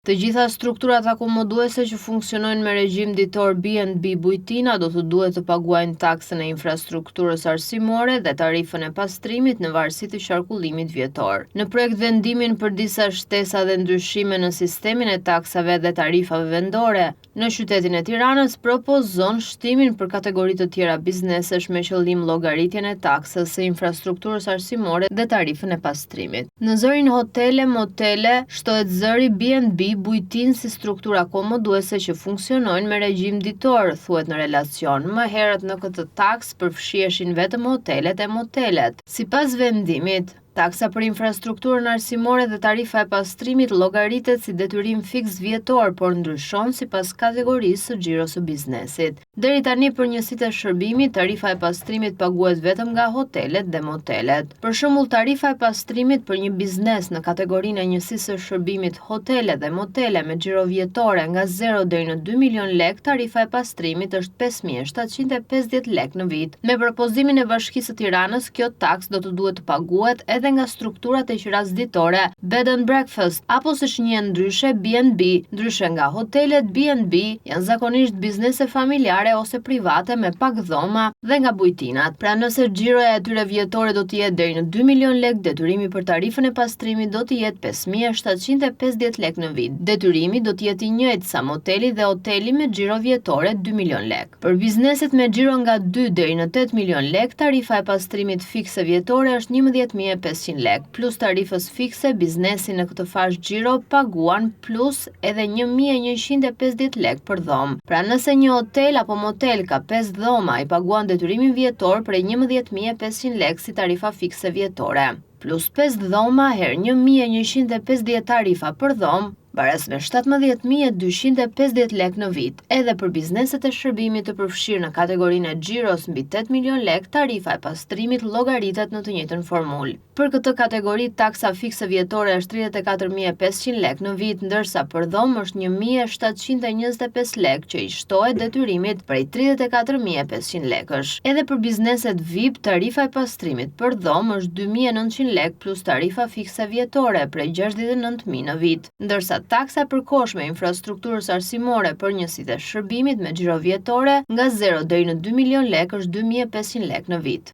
Të gjitha strukturat akomoduese që funksionojnë me regjim ditor B&B Bujtina do të duhet të paguajnë taksën e infrastrukturës arsimore dhe tarifën e pastrimit në varësi të qarkullimit vjetor. Në projekt vendimin për disa shtesa dhe ndryshime në sistemin e taksave dhe tarifave vendore, në qytetin e Tiranës propozon shtimin për kategori të tjera biznesesh me qëllim llogaritjen e taksës së infrastrukturës arsimore dhe tarifën e pastrimit. Në zërin hotele, motele, shtohet zëri B&B Bujtin si struktura akomoduese që funksionojnë me regjim ditor, thuhet në relacion. Më herët në këtë taks përfshiheshin vetëm hotelet e motelet. Sipas vendimit, taksa për infrastrukturën arsimore dhe tarifa e pastrimit llogaritet si detyrim fiks vjetor, por ndryshon sipas kategorisë së xhiros së biznesit. Deri tani për njësitë e shërbimit, tarifa e pastrimit paguhet vetëm nga hotelet dhe motelet. Për shembull, tarifa e pastrimit për një biznes në kategorinë e njësisë së shërbimit hotele dhe motele me xhiro vjetore nga 0 deri në 2 milion lek, tarifa e pastrimit është 5.750 lek në vit. Me propozimin e Bashkisë së Tiranës, kjo taks do të duhet të paguhet edhe nga strukturat e qirazditore, bed and breakfast, apo siç njihen ndryshe B&B. Ndryshe nga hotelet, B&B janë zakonisht biznese familjare ose private me pak dhoma dhe nga bujtinat. Pra nëse xhiroja e tyre vjetore do të jetë deri në 2 milion lek, detyrimi për tarifën e pastrimit do të jetë 5.750 lek në vit. Detyrimi do të jetë i njëjtë sa moteli dhe hoteli me xhiro vjetore 2 milion lek. Për bizneset me xhiro nga 2 deri në 8 milion lek, tarifa e pastrimit fikse vjetore është 11.500 lek, plus tarifës fikse, biznesi në këtë fashë xhiro paguan plus edhe 1.150 lek për dhomë. Pra nëse një hotel apo motel ka 5 dhoma, i paguan detyrimin vjetor prej 11.500 lek si tarifa fikse vjetore. Plus 5 dhoma her 1.150 tarifa për dhomë, bares me 17.250 lek në vit. Edhe për bizneset e shërbimit të përfshirë në kategorinë e xhiros mbi 8 milion lek, tarifa e pastrimit llogaritet në të njëjtën formulë. Për këtë kategori, taksa fikse vjetore është 34.500 lek në vit, ndërsa për dhomë është 1.725 lek që i shtohet detyrimit prej 34.500 lekësh. Edhe për bizneset VIP, tarifa e pastrimit për dhomë është 2.900 lek plus tarifa fikse vjetore prej 69.000 në vit, ndërsa taksa përkohshme e infrastrukturës arsimore për njësitë e shërbimit me xhiro vjetore nga 0 deri në 2 milion lek është 2.500 lek në vit.